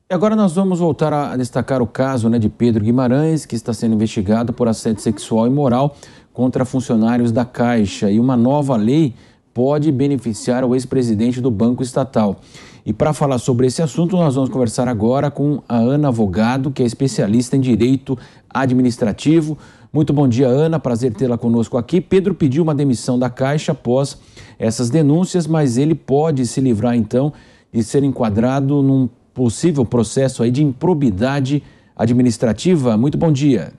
E agora nós vamos voltar a destacar o caso, de Pedro Guimarães, que está sendo investigado por assédio sexual e moral contra funcionários da Caixa. E uma nova lei pode beneficiar o ex-presidente do Banco Estatal. E para falar sobre esse assunto, nós vamos conversar agora com a Ana Avogado, que é especialista em direito administrativo. Muito bom dia, Ana. Prazer tê-la conosco aqui. Pedro pediu uma demissão da Caixa após essas denúncias, mas ele pode se livrar, então, de ser enquadrado num possível processo aí de improbidade administrativa. Muito bom dia.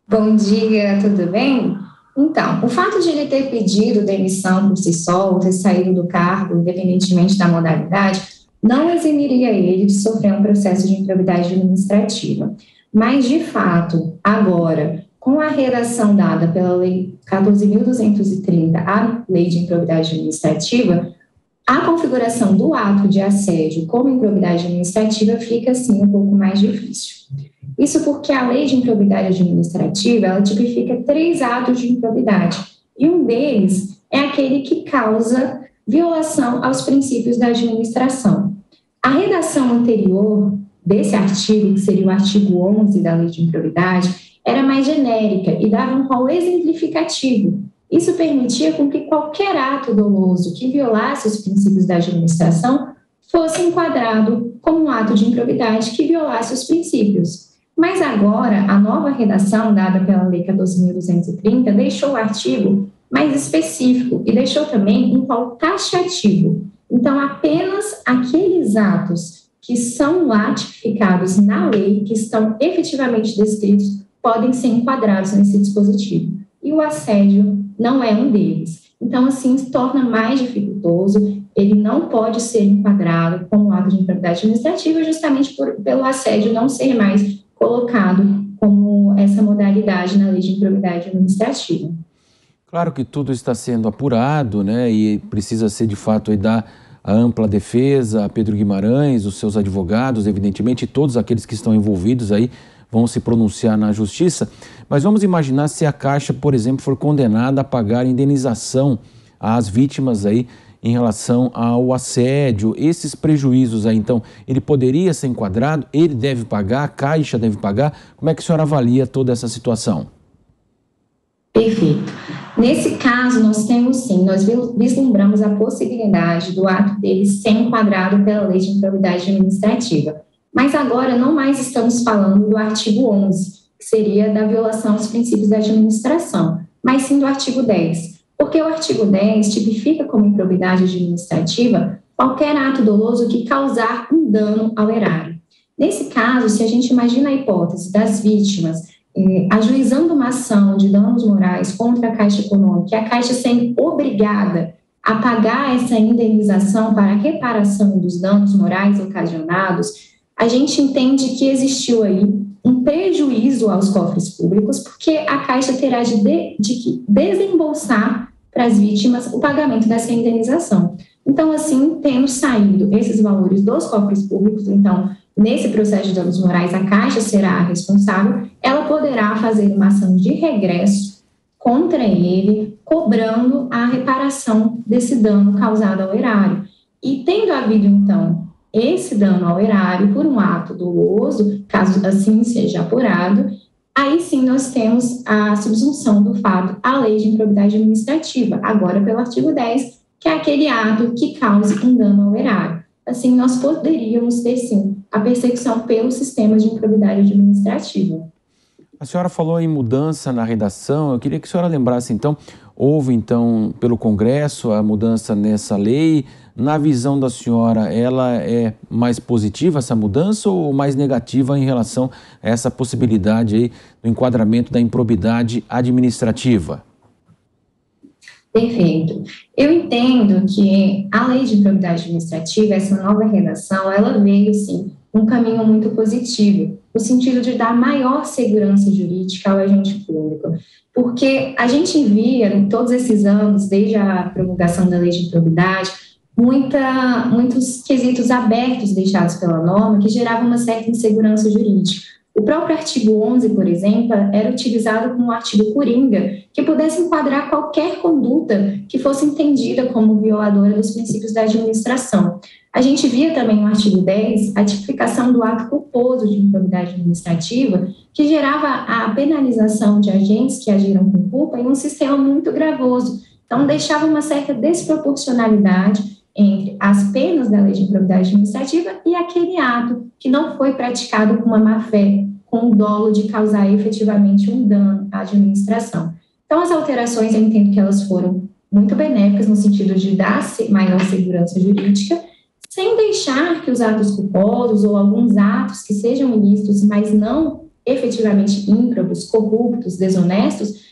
Bom dia, tudo bem? Então, o fato de ele ter pedido demissão por si só, ou ter saído do cargo, independentemente da modalidade, não eximiria ele de sofrer um processo de improbidade administrativa. Mas, de fato, agora, com a redação dada pela Lei 14.230, a Lei de Improbidade Administrativa, a configuração do ato de assédio como improbidade administrativa fica, sim, um pouco mais difícil. Isso porque a Lei de Improbidade Administrativa, ela tipifica 3 atos de improbidade, e um deles é aquele que causa violação aos princípios da administração. A redação anterior desse artigo, que seria o artigo 11 da Lei de Improbidade, era mais genérica e dava um rol exemplificativo. Isso permitia com que qualquer ato doloso que violasse os princípios da administração fosse enquadrado como um ato de improbidade que violasse os princípios. Mas agora, a nova redação dada pela Lei 14.230 deixou o artigo mais específico e deixou também um rol taxativo. Então, apenas aqueles atos que são lá tipificados na lei, que estão efetivamente descritos, podem ser enquadrados nesse dispositivo. E o assédio não é um deles. Então, assim, se torna mais dificultoso, ele não pode ser enquadrado como ato de improbidade administrativa justamente pelo assédio não ser mais colocado como essa modalidade na Lei de Improbidade Administrativa. Claro que tudo está sendo apurado, e precisa ser, de fato, aí dar a ampla defesa a Pedro Guimarães, os seus advogados, evidentemente, e todos aqueles que estão envolvidos aí vão se pronunciar na justiça. Mas vamos imaginar se a Caixa, por exemplo, for condenada a pagar indenização às vítimas aí em relação ao assédio, esses prejuízos aí, então, ele poderia ser enquadrado, ele deve pagar, a Caixa deve pagar. Como é que a senhora avalia toda essa situação? Perfeito. Nesse caso, nós temos sim, nós vislumbramos a possibilidade do ato dele ser enquadrado pela Lei de Improbidade Administrativa. Mas agora não mais estamos falando do artigo 11, que seria da violação aos princípios da administração, mas sim do artigo 10, porque o artigo 10 tipifica como improbidade administrativa qualquer ato doloso que causar um dano ao erário. Nesse caso, se a gente imagina a hipótese das vítimas ajuizando uma ação de danos morais contra a Caixa Econômica, e a Caixa sendo obrigada a pagar essa indenização para a reparação dos danos morais ocasionados, a gente entende que existiu aí um prejuízo aos cofres públicos, porque a Caixa terá de desembolsar para as vítimas o pagamento dessa indenização. Então, assim, tendo saído esses valores dos cofres públicos, então, nesse processo de danos morais, a Caixa será a responsável, ela poderá fazer uma ação de regresso contra ele, cobrando a reparação desse dano causado ao erário. E tendo havido, então, esse dano ao erário por um ato doloso, caso assim seja apurado, aí sim nós temos a subsunção do fato à Lei de Improbidade Administrativa, agora pelo artigo 10, que é aquele ato que cause um dano ao erário. Assim, nós poderíamos ter, sim, a persecução pelo sistema de improbidade administrativa. A senhora falou em mudança na redação. Eu queria que a senhora lembrasse, então, houve, então, pelo Congresso a mudança nessa lei. Na visão da senhora, ela é mais positiva, essa mudança, ou mais negativa em relação a essa possibilidade aí do enquadramento da improbidade administrativa? Perfeito. Eu entendo que a Lei de Improbidade Administrativa, essa nova redação, ela veio, sim, um caminho muito positivo, no sentido de dar maior segurança jurídica ao agente público, porque a gente via, em todos esses anos, desde a promulgação da Lei de Improbidade, muitos quesitos abertos deixados pela norma que geravam uma certa insegurança jurídica. O próprio artigo 11, por exemplo, era utilizado como um artigo coringa, que pudesse enquadrar qualquer conduta que fosse entendida como violadora dos princípios da administração. A gente via também no artigo 10 a tipificação do ato culposo de improbidade administrativa, que gerava a penalização de agentes que agiram com culpa em um sistema muito gravoso. Então, deixava uma certa desproporcionalidade entre as penas da lei de improbidade administrativa e aquele ato que não foi praticado com uma má-fé, com o dolo de causar efetivamente um dano à administração. Então, as alterações, eu entendo que elas foram muito benéficas no sentido de dar maior segurança jurídica, sem deixar que os atos culposos ou alguns atos que sejam ilícitos, mas não efetivamente ímprobos, corruptos, desonestos,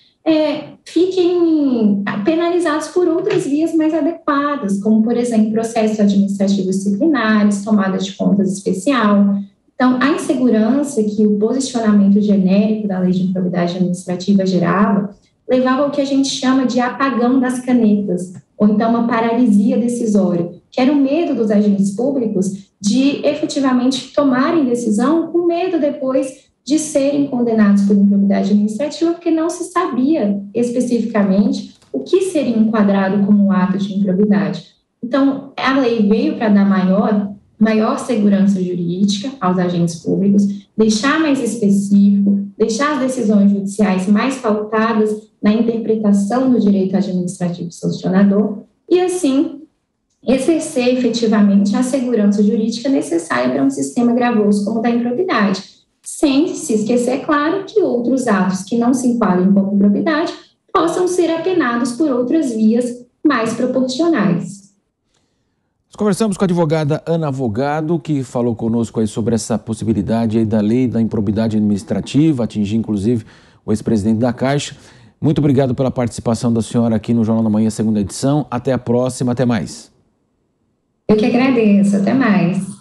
fiquem penalizados por outras vias mais adequadas, como, por exemplo, processos administrativos disciplinares, tomada de contas especial. Então, a insegurança que o posicionamento genérico da lei de improbidade administrativa gerava, levava ao que a gente chama de apagão das canetas, ou então uma paralisia decisória, que era o medo dos agentes públicos de efetivamente tomarem decisão com medo depois de serem condenados por improbidade administrativa, porque não se sabia especificamente o que seria enquadrado como um ato de improbidade. Então, a lei veio para dar maior segurança jurídica aos agentes públicos, deixar mais específico, deixar as decisões judiciais mais pautadas na interpretação do direito administrativo sancionador e, assim, exercer efetivamente a segurança jurídica necessária para um sistema gravoso como o da improbidade, sem se esquecer, claro, que outros atos que não se enquadrem como improbidade possam ser apenados por outras vias mais proporcionais. Nós conversamos com a advogada Ana Avogado, que falou conosco aí sobre essa possibilidade aí da lei da improbidade administrativa, atingir inclusive o ex-presidente da Caixa. Muito obrigado pela participação da senhora aqui no Jornal da Manhã, segunda edição. Até a próxima, até mais. Eu que agradeço, até mais.